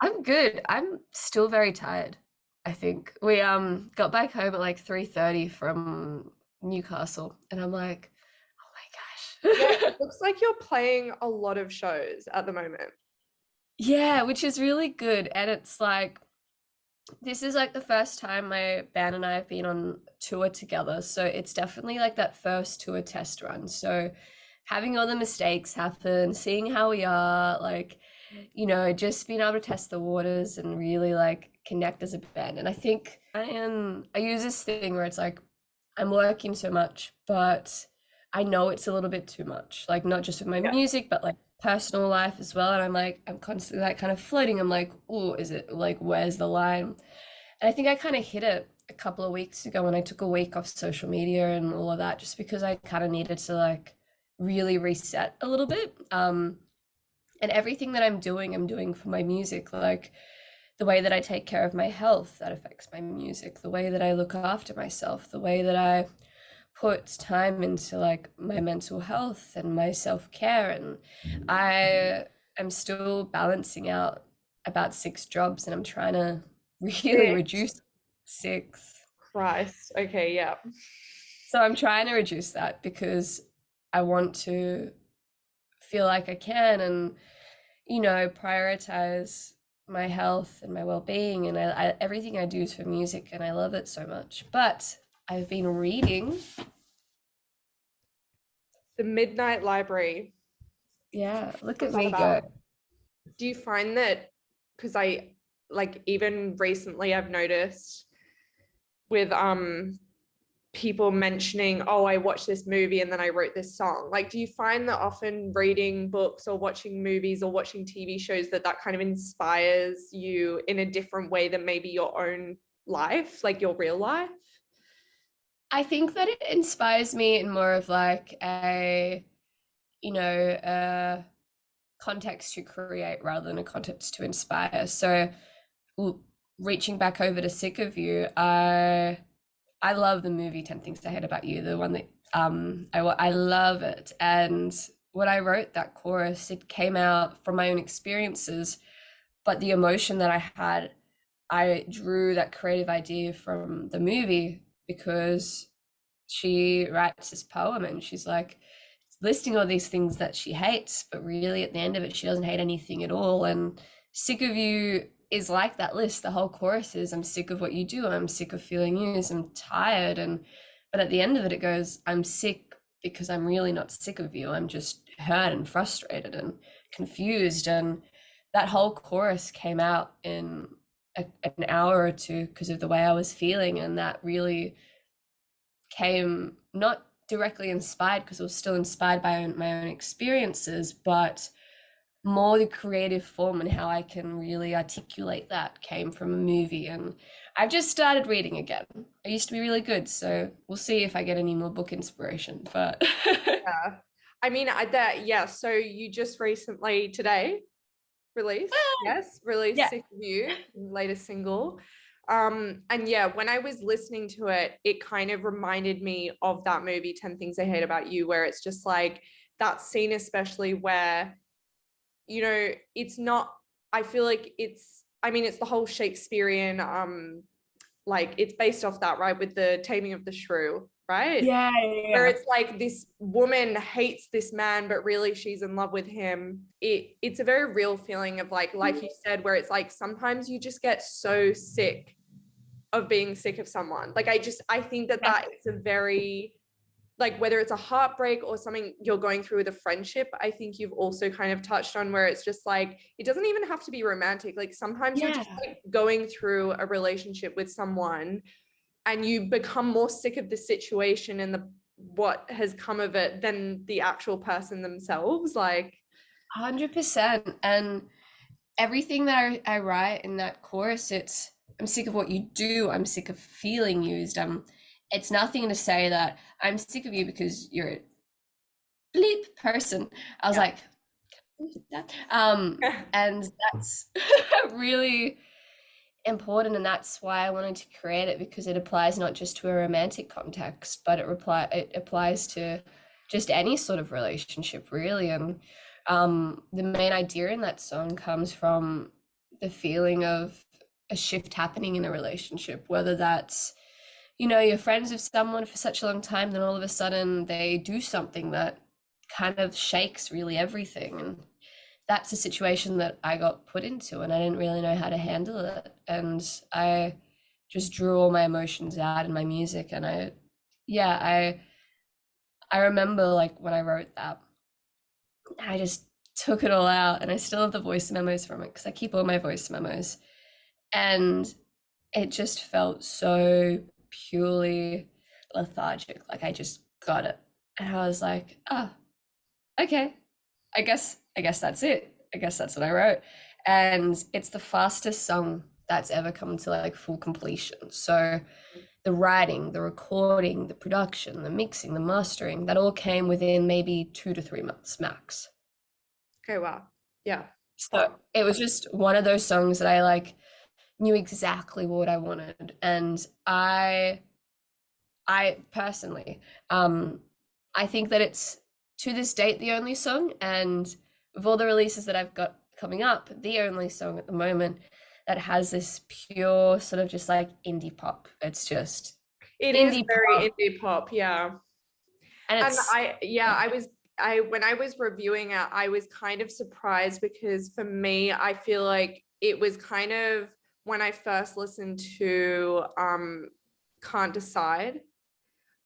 I'm good. I'm still very tired, I think. We got back home at like 3:30 from Newcastle and I'm like, oh Yeah, my it gosh. looks like you're playing a lot of shows at the moment. Yeah, which is really good. And it's like this is like the first time my band and I have been on tour together. So it's definitely like that first tour test run. So having all the mistakes happen, seeing how we are, like, just being able to test the waters and really like connect as a band. And I think I use this thing where it's like I'm working so much, but I know it's a little bit too much. Like not just with my Yeah. music, but like personal life as well. And I'm constantly like kind of floating. I'm like, oh, is it like where's the line? And I think I kind of hit it a couple of weeks ago when I took a week off social media and all of that, just because I kind of needed to like really reset a little bit. And everything that I'm doing for my music, like the way that I take care of my health, that affects my music, the way that I look after myself, the way that I put time into like my mental health and my self-care. And I am still balancing out about 6 jobs and I'm trying to really Six. reduce 6. Christ. Okay, yeah. So I'm trying to reduce that because I want to feel like I can and prioritize my health and my well-being and everything I do is for music and I love it so much. But I've been reading. The Midnight Library. Yeah, look What's at that me go. about? Do you find that, because I like even recently I've noticed with people mentioning, oh, I watched this movie and then I wrote this song. Like, do you find that often reading books or watching movies or watching TV shows that kind of inspires you in a different way than maybe your own life, like your real life? I think that it inspires me in more of like a context to create rather than a context to inspire. So reaching back over to Sick of You, I love the movie 10 Things I Hate About You, the one that I love it. And when I wrote that chorus, it came out from my own experiences, but the emotion that I had, I drew that creative idea from the movie because she writes this poem and she's like listing all these things that she hates, but really at the end of it, she doesn't hate anything at all. And Sick of You is like that list. The whole chorus is, I'm sick of what you do. I'm sick of feeling used. I'm tired. But at the end of it, it goes, I'm sick because I'm really not sick of you. I'm just hurt and frustrated and confused. And that whole chorus came out in an hour or two because of the way I was feeling. And that really came not directly inspired because I was still inspired by my own experiences, but more the creative form and how I can really articulate that came from a movie. And I've just started reading again. I used to be really good, so we'll see if I get any more book inspiration. But Yeah. I mean, that, yeah. So you just recently today released, yes, released yeah, Sick of You, latest single. And yeah, when I was listening to it, it kind of reminded me of that movie, 10 Things I Hate About You, where it's just like that scene, especially where, it's not, I feel like I mean, it's the whole Shakespearean, like it's based off that, right? With the Taming of the Shrew, right? yeah, Where yeah. it's like this woman hates this man, but really she's in love with him. It's a very real feeling of like you said, where it's like sometimes you just get so sick of being sick of someone. Like I think that Yeah. that is a very, like, whether it's a heartbreak or something you're going through with a friendship, I think you've also kind of touched on where it's just like it doesn't even have to be romantic. Like sometimes you're just Yeah. like going through a relationship with someone and you become more sick of the situation and the what has come of it than the actual person themselves. Like, 100%. And everything that I write in that chorus, it's I'm sick of what you do. I'm sick of feeling used. It's nothing to say that I'm sick of you because you're a bleep person. I was yeah. like, and that's really important, and that's why I wanted to create it because it applies not just to a romantic context, but it applies to just any sort of relationship, really. And the main idea in that song comes from the feeling of a shift happening in a relationship, whether that's, you're friends with someone for such a long time, then all of a sudden they do something that kind of shakes really everything. And that's a situation that I got put into, and I didn't really know how to handle it. And I just drew all my emotions out in my music. And yeah, I remember like when I wrote that, I just took it all out, and I still have the voice memos from it because I keep all my voice memos. And it just felt so purely lethargic. Like I just got it. And I was like, oh, okay. I guess that's it. I guess that's what I wrote. And it's the fastest song that's ever come to like full completion. So the writing, the recording, the production, the mixing, the mastering, that all came within maybe 2 to 3 months max. Okay, wow. Yeah. So it was just one of those songs that I like knew exactly what I wanted. And I personally, I think that it's to this date the only song, and of all the releases that I've got coming up, the only song at the moment that has this pure sort of just like indie pop. It's just It is indie very pop, indie pop, yeah. and And it's I when I was reviewing it, I was kind of surprised because for me, I feel like it was kind of when I first listened to Can't Decide,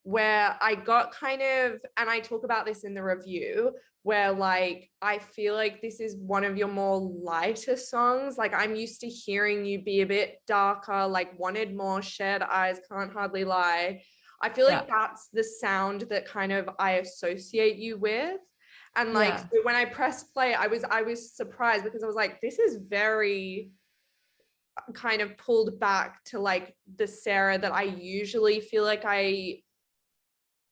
where I got kind of, and I talk about this in the review, where like I feel like this is one of your more lighter songs. Like I'm used to hearing you be a bit darker, like Wanted More, Shared Eyes, Can't Hardly Lie. I feel yeah, like that's the sound that kind of I associate you with. And like yeah, so when I pressed play, I was surprised because I was like, this is very kind of pulled back to like the Sarah that I usually feel like I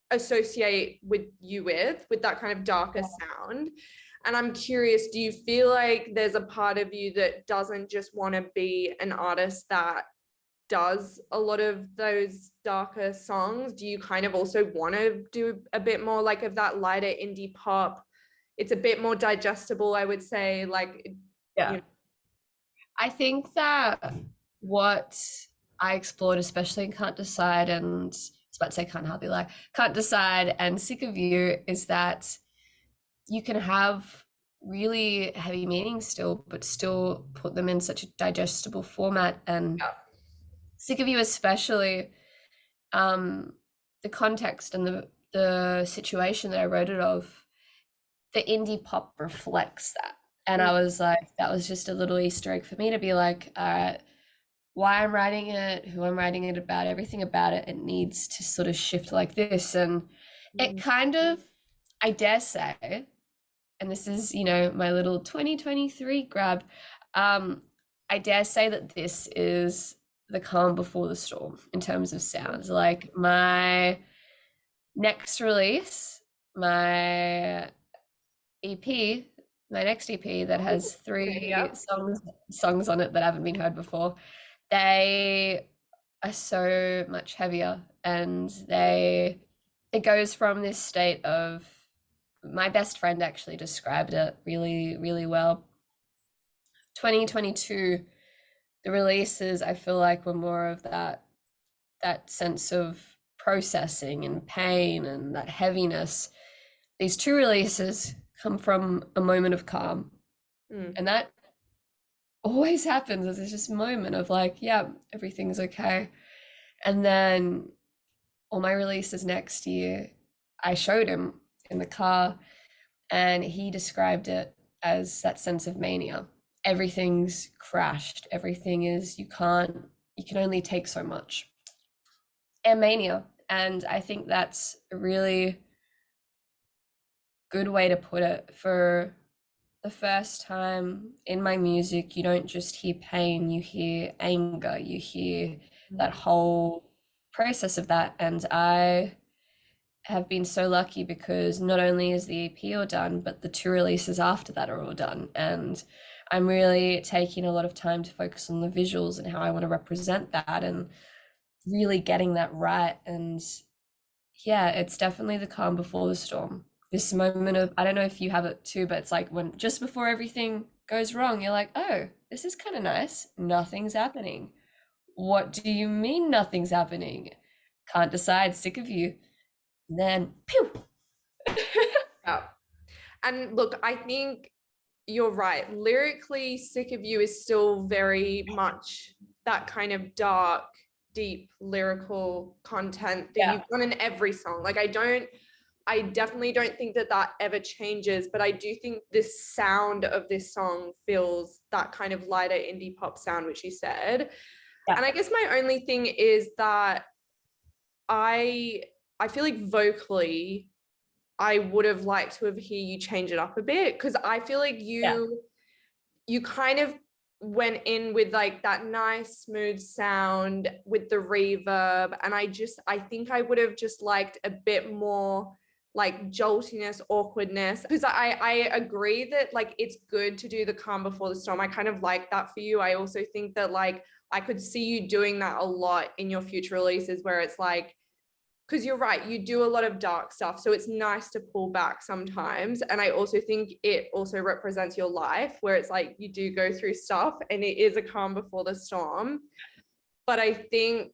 associate with you with that kind of darker sound. And I'm curious, do you feel like there's a part of you that doesn't just want to be an artist that does a lot of those darker songs? Do you kind of also want to do a bit more like of that lighter indie pop? It's a bit more digestible, I would say, like, you yeah. know. I think that what I explored, especially in Can't Decide, and I was about to say Can't Hardly Lie, Can't Decide and Sick of You, is that you can have really heavy meanings still, but still put them in such a digestible format. And Yeah. Sick of You, especially, um, the context and the situation that I wrote it of, the indie pop reflects that. And I was like, that was just a little Easter egg for me to be like, why I'm writing it, who I'm writing it about, everything about it, it needs to sort of shift like this. And it Mm. kind of, I dare say, and this is, my little 2023 grab, um, I dare say that this is the calm before the storm in terms of sounds. Like my next release, my EP, my next EP that has Okay, three yeah. songs on it that haven't been heard before, they are so much heavier, and it goes from this state of, my best friend actually described it really, really well. 2022, the releases I feel like were more of that sense of processing and pain and that heaviness. These two releases come from a moment of calm, Mm. and that always happens. There's this moment of like, yeah, everything's okay. And then all my releases next year, I showed him in the car, and he described it as that sense of mania. Everything's crashed. Everything is, you can only take so much. And mania. And I think that's a really good way to put it. For the first time in my music, you don't just hear pain, you hear anger, you hear that whole process of that. And I have been so lucky because not only is the EP all done, but the two releases after that are all done. And I'm really taking a lot of time to focus on the visuals and how I want to represent that, and really getting that right. And yeah, it's definitely the calm before the storm. this moment of, I don't know if you have it too, but it's like when just before everything goes wrong, you're like, oh, this is kind of nice. Nothing's happening. What do you mean nothing's happening? Can't decide, sick of you. And then pew. Yeah. And look, I think you're right. Lyrically, Sick of You is still very much that kind of dark, deep lyrical content that Yeah. you've done in every song. Like, I definitely don't think that that ever changes, but I do think this sound of this song feels that kind of lighter indie pop sound, which you said. Yeah. And I guess my only thing is that I I feel like vocally I would have liked to have hear you change it up a bit, because I feel like Yeah. you kind of went in with like that nice smooth sound with the reverb, and I think I would have just liked a bit more like joltiness, awkwardness, because I agree that like it's good to do the calm before the storm. I kind of like that for you. I also think that like I could see you doing that a lot in your future releases, where it's like, because you're right, you do a lot of dark stuff, so it's nice to pull back sometimes. And I also think it also represents your life, where it's like you do go through stuff and it is a calm before the storm. But I think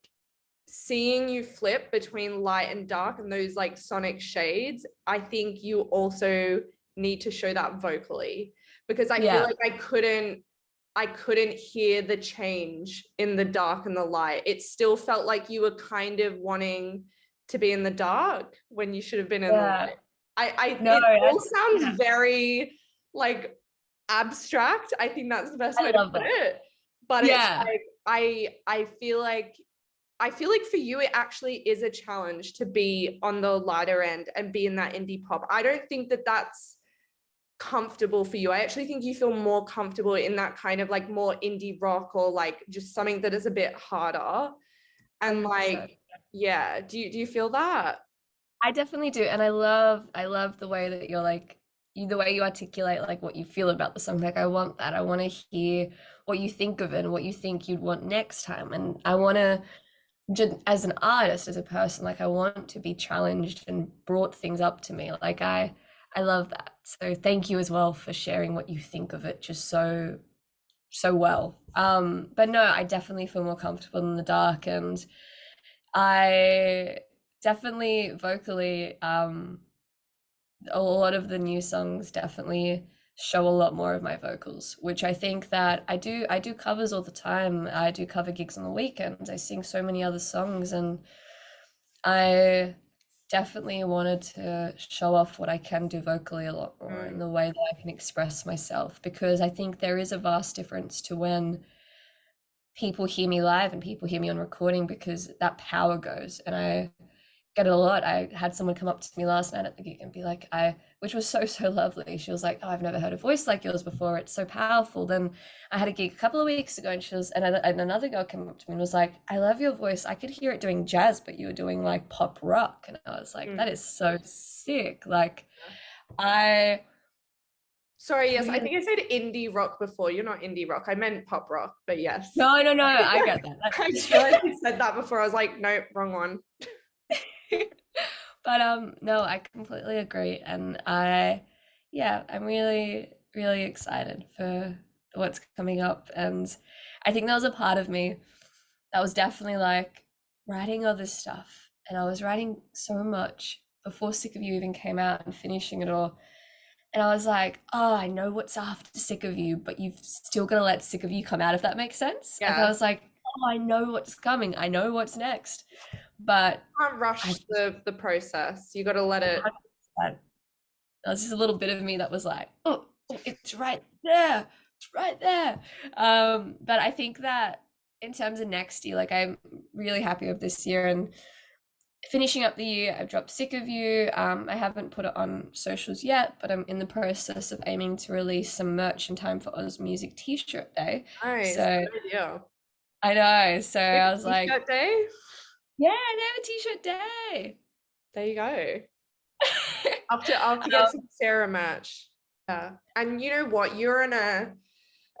seeing you flip between light and dark and those like sonic shades, I think you also need to show that vocally, because I feel Yeah. like I couldn't hear the change in the dark and the light. It still felt like you were kind of wanting to be in the dark when you should have been in the Yeah. light. I No, it all that's, sounds yeah. very like abstract. I think that's the best I way to love put that. it. But it's Yeah. like I feel like for you it actually is a challenge to be on the lighter end and be in that indie pop. I don't think that that's comfortable for you. I actually think you feel more comfortable in that kind of like more indie rock, or like just something that is a bit harder. And 100%. like, yeah, do you feel that? I definitely do. And I love the way that you're like, the way you articulate like what you feel about the song. Like, I want that. I want to hear what you think of it and what you think you'd want next time. And I want to, just as an artist, as a person, like I want to be challenged and brought things up to me. Like I love that. So thank you as well for sharing what you think of it just so well. But no, I definitely feel more comfortable in the dark, and I definitely vocally, a lot of the new songs definitely show a lot more of my vocals, which I think that I do covers all the time. I do cover gigs on the weekends. I sing so many other songs, and I definitely wanted to show off what I can do vocally a lot more in Mm, the way that I can express myself, because I think there is a vast difference to when people hear me live and people hear me on recording, because that power goes. And I get it a lot. I had someone come up to me last night at the gig and be like, which was so lovely. She was like, oh, I've never heard a voice like yours before. It's so powerful. Then I had a gig a couple of weeks ago, and and another girl came up to me and was like, I love your voice. I could hear it doing jazz, but you were doing like pop rock. And I was like, that mm. is so sick. Like, I Sorry, yes, I really, think I said indie rock before. You're not indie rock. I meant pop rock, but yes. no, I get that. I feel like you said that before. I was like, nope, wrong one. But no, I completely agree. And yeah, I'm really excited for what's coming up. And I think there was a part of me that was definitely like writing all this stuff. And I was writing so much before Sick of You even came out and finishing it all. And I was like, oh, I know what's after Sick of You, but you've still got to let Sick of You come out, if that makes sense. Like, I Yeah. was like, oh, I know what's coming. I know what's next. But Can't I rush the process. You got to let it. 100%. There was just a little bit of me that was like, oh, it's right there. It's right there. But I think that in terms of next year, like I'm really happy with this year and finishing up the year. I've dropped Sick of You. I haven't put it on socials yet, but I'm in the process of aiming to release some merch in time for Oz Music T-shirt Day. Nice. So Good idea. I know. So Big I was like, t-shirt day. yeah, they have a T-shirt day. There you go. I'll have to get Um, some Sarah merch. Yeah. And you know what? You're in a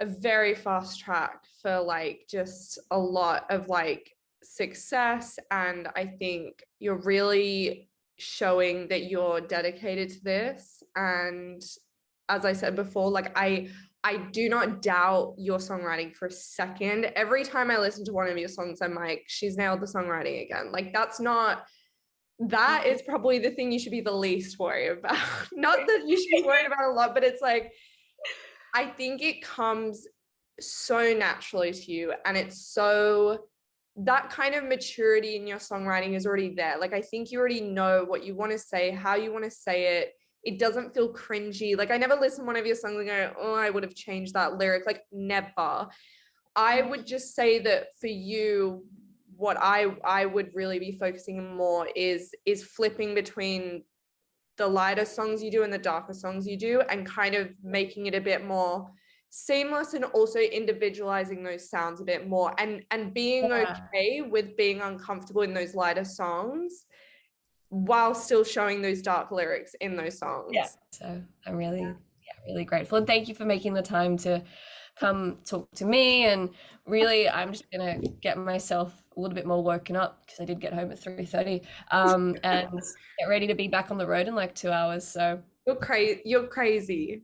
very fast track for like just a lot of like success. And I think you're really showing that you're dedicated to this. And as I said before, like I do not doubt your songwriting for a second. Every time I listen to one of your songs, I'm like, she's nailed the songwriting again. Like that is probably the thing you should be the least worried about. Not that you should be worried about a lot, but it's like, I think it comes so naturally to you, and it's so, that kind of maturity in your songwriting is already there. Like I think you already know what you want to say, how you want to say it. It doesn't feel cringy. Like I never listen to one of your songs and go, oh, I would have changed that lyric. Like never. I would just say that for you, what I would really be focusing more is flipping between the lighter songs you do and the darker songs you do, and kind of making it a bit more seamless, and also individualizing those sounds a bit more, and being Yeah. okay with being uncomfortable in those lighter songs while still showing those dark lyrics in those Yeah. songs. So I'm really, yeah, really grateful. And thank you for making the time to come talk to me. And really, I'm just gonna get myself a little bit more woken up because I did get home at 3:30. And get ready to be back on the road in like 2 hours. So You're crazy. it's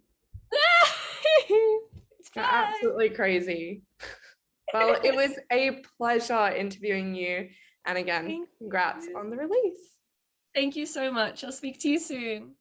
You're fine. absolutely crazy. Well, it was a pleasure interviewing you. And again, Thank congrats you. on the release. Thank you so much. I'll speak to you soon.